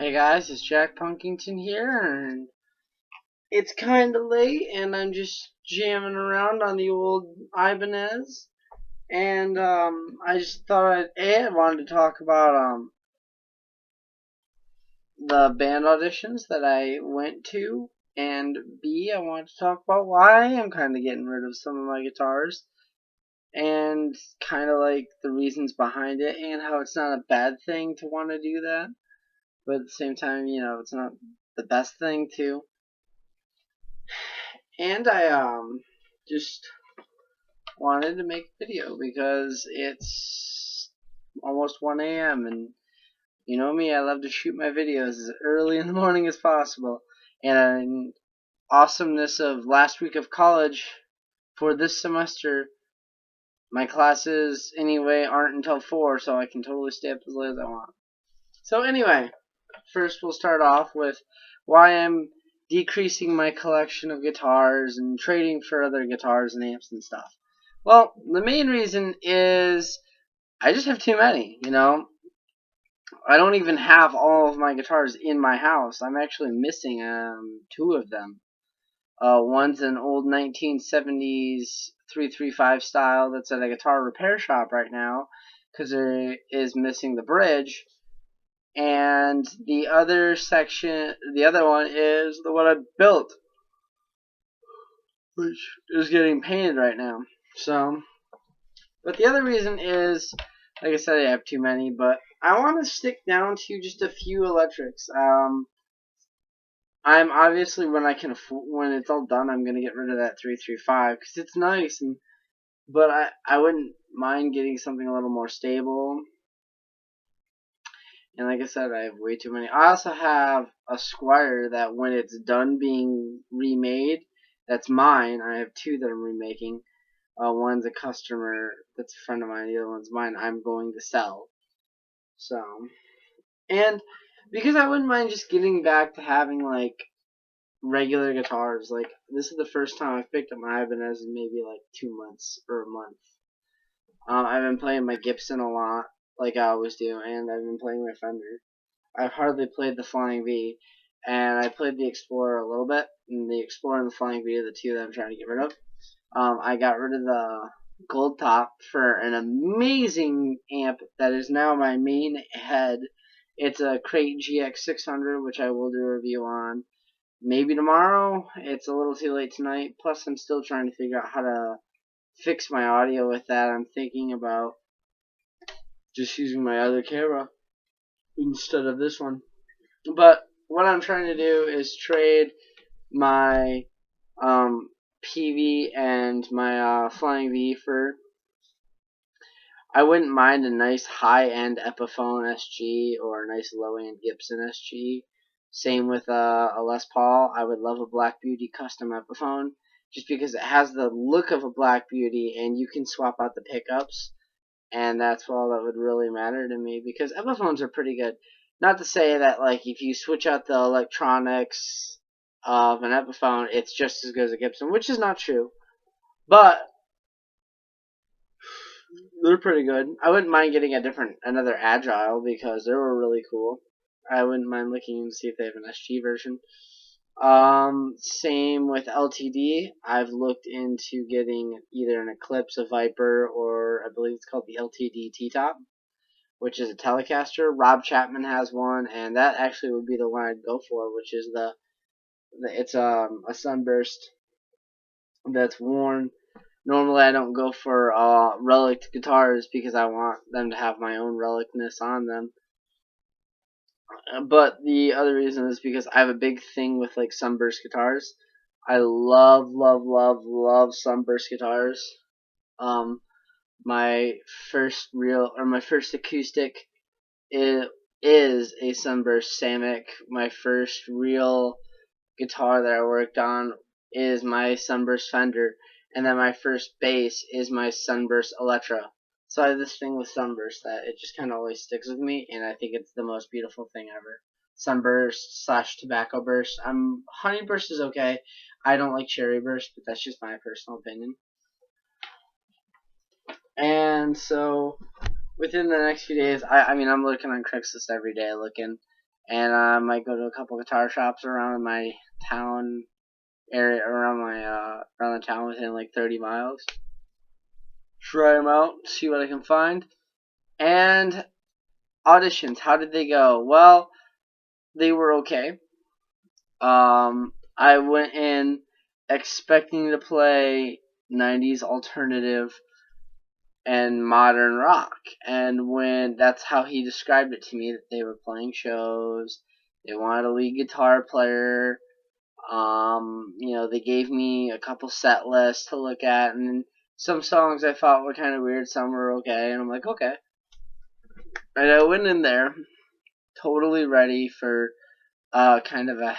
Hey guys, it's Jack.punkington here, and it's kinda late, and I'm just jamming around on the old Ibanez, and I just thought I wanted to talk about the band auditions that I went to, and B, I wanted to talk about why I am kind of getting rid of some of my guitars, and kind of like the reasons behind it, and how it's not a bad thing to want to do that, but at the same time, it's not the best thing to. And I just wanted to make a video because it's almost 1 a.m. and you know me, I love to shoot my videos as early in the morning as possible. And awesomeness of last week of college for this semester, my classes anyway aren't until 4, so I can totally stay up as late as I want. So anyway, first we'll start off with why I'm decreasing my collection of guitars and trading for other guitars and amps and stuff. Well, the main reason is I just have too many, I don't even have all of my guitars in my house. I'm actually missing 2 of them. One's an old 1970s 335 style that's at a guitar repair shop right now because it is missing the bridge. And the other one is the one I built, which is getting painted right now. So, but the other reason is, like I said, I have too many, but I want to stick down to just a few electrics. I'm obviously, when it's all done, I'm gonna get rid of that 335 because it's nice, but I wouldn't mind getting something a little more stable. And like I said, I have way too many. I also have a Squire that when it's done being remade, that's mine. I have 2 that I'm remaking. One's a customer that's a friend of mine. The other one's mine. I'm going to sell. So, and because I wouldn't mind just getting back to having like regular guitars. Like this is the first time I've picked up my Ibanez in maybe like 2 months or a month. I've been playing my Gibson a lot, like I always do, and I've been playing my Fender. I've hardly played the Flying V, and I played the Explorer a little bit, and the Explorer and the Flying V are the 2 that I'm trying to get rid of. I got rid of the Gold Top for an amazing amp that is now my main head. It's a Crate GX600, which I will do a review on. Maybe tomorrow. It's a little too late tonight. Plus, I'm still trying to figure out how to fix my audio with that. I'm thinking about just using my other camera instead of this one. But what I'm trying to do is trade my PV and my Flying V for. I wouldn't mind a nice high-end Epiphone SG or a nice low-end Gibson SG. Same with a Les Paul. I would love a Black Beauty custom Epiphone just because it has the look of a Black Beauty and you can swap out the pickups. And that's all that would really matter to me because Epiphones are pretty good. Not to say that like if you switch out the electronics of an Epiphone, it's just as good as a Gibson, which is not true. But they're pretty good. I wouldn't mind getting another Agile because they were really cool. I wouldn't mind looking to see if they have an SG version. Same with LTD. I've looked into getting either an Eclipse, a Viper, or I believe it's called the LTD T-Top, which is a Telecaster. Rob Chapman has one, and that actually would be the one I'd go for, which is it's a Sunburst that's worn. Normally, I don't go for relic guitars because I want them to have my own relicness on them. But the other reason is because I have a big thing with like Sunburst guitars. I love, love, love, love Sunburst guitars. My first acoustic is a Sunburst Samick. My first real guitar that I worked on is my Sunburst Fender, and then my first bass is my Sunburst Electra. So I have this thing with Sunburst that it just kind of always sticks with me, and I think it's the most beautiful thing ever. Sunburst / Tobacco Burst. Honeyburst is okay. I don't like Cherry Burst, but that's just my personal opinion. And so within the next few days, I'm looking on Craigslist every day looking, and I might go to a couple guitar shops around my town area, around the town within like 30 miles. Try them out, see what I can find. And auditions, how did they go? Well, they were okay. I went in expecting to play 90s alternative and modern rock, and when that's how he described it to me, that they were playing shows, they wanted a lead guitar player. They gave me a couple set lists to look at, and some songs I thought were kind of weird, some were okay, and I'm like, okay. And I went in there totally ready for kind of a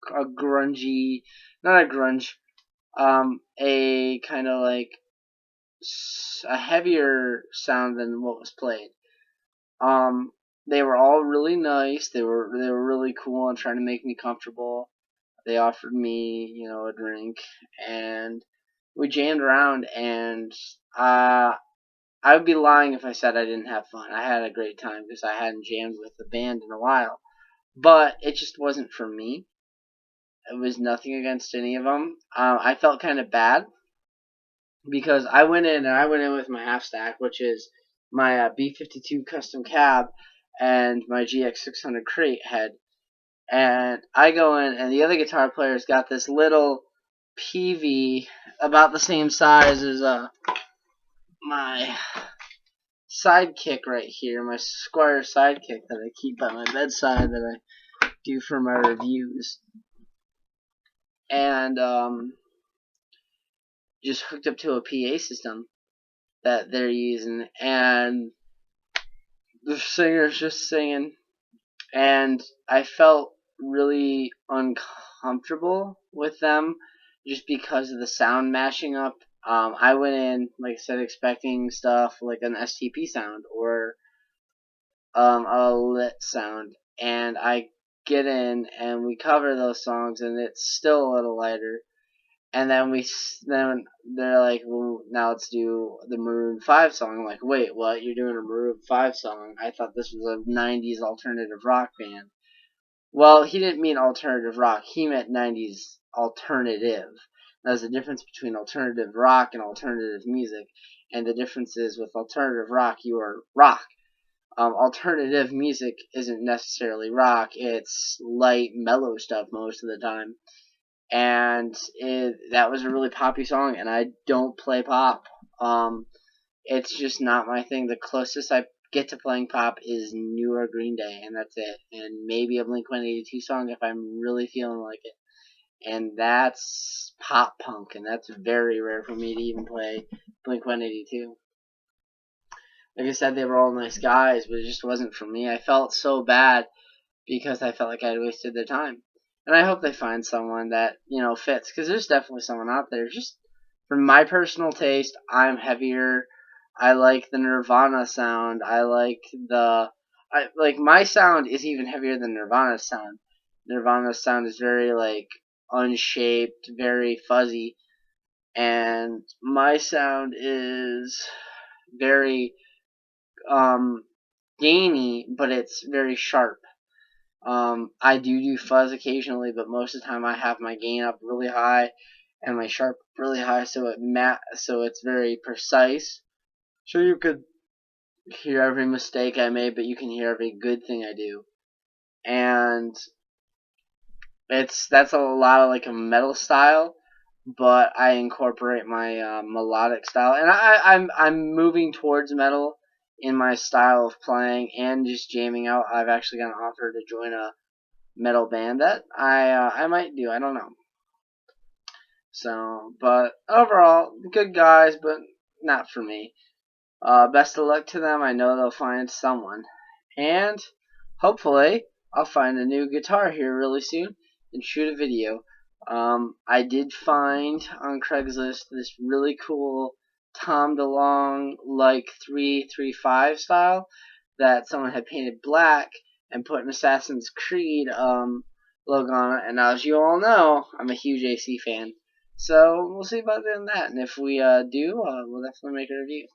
grungy, not a grunge, a kind of like a heavier sound than what was played. They were all really nice. They were really cool and trying to make me comfortable. They offered me, a drink, and we jammed around. And I would be lying if I said I didn't have fun. I had a great time because I hadn't jammed with the band in a while. But it just wasn't for me. It was nothing against any of them. I felt kind of bad because I went in with my half stack, which is my B52 custom cab and my GX600 crate head. And I go in, and the other guitar player's got this little PV about the same size as my sidekick right here, my Squire sidekick that I keep by my bedside that I do for my reviews. And just hooked up to a PA system that they're using, and the singer's just singing, and I felt really uncomfortable with them just because of the sound mashing up. I went in, like I said, expecting stuff like an STP sound or a lit sound, and I get in and we cover those songs, and it's still a little lighter. And then then they're like, well, now let's do the Maroon 5 song. I'm like, wait, what? You're doing a Maroon 5 song? I thought this was a 90s alternative rock band. Well, he didn't mean alternative rock. He meant 90s alternative. There's a difference between alternative rock and alternative music. And the difference is with alternative rock, you are rock. Alternative music isn't necessarily rock. It's light, mellow stuff most of the time. And that was a really poppy song, and I don't play pop. It's just not my thing. The closest I get to playing pop is newer Green Day, and that's it. And maybe a Blink-182 song if I'm really feeling like it. And that's pop punk, and that's very rare for me to even play Blink-182. Like I said, they were all nice guys, but it just wasn't for me. I felt so bad because I felt like I had wasted their time. And I hope they find someone that, fits. Because there's definitely someone out there. Just for my personal taste, I'm heavier. I like the Nirvana sound. My sound is even heavier than Nirvana's sound. Nirvana's sound is very, unshaped, very fuzzy. And my sound is very, gainy, but it's very sharp. I do fuzz occasionally, but most of the time I have my gain up really high and my sharp really high, so it's very precise. So you could hear every mistake I made, but you can hear every good thing I do. And that's a lot of like a metal style, but I incorporate my melodic style, and I'm moving towards metal in my style of playing and just jamming out. I've actually got an offer to join a metal band that I might do. I don't know. So, but overall, good guys, but not for me. Best of luck to them. I know they'll find someone, and hopefully I'll find a new guitar here really soon and shoot a video. I did find on Craigslist this really cool Tom DeLonge like 335 style that someone had painted black and put an Assassin's Creed logo on it. And as you all know, I'm a huge AC fan, so we'll see about doing that. And if we do, we'll definitely make a review.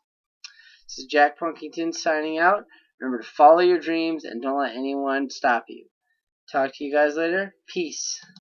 This is Jack Punkington signing out. Remember to follow your dreams and don't let anyone stop you. Talk to you guys later. Peace.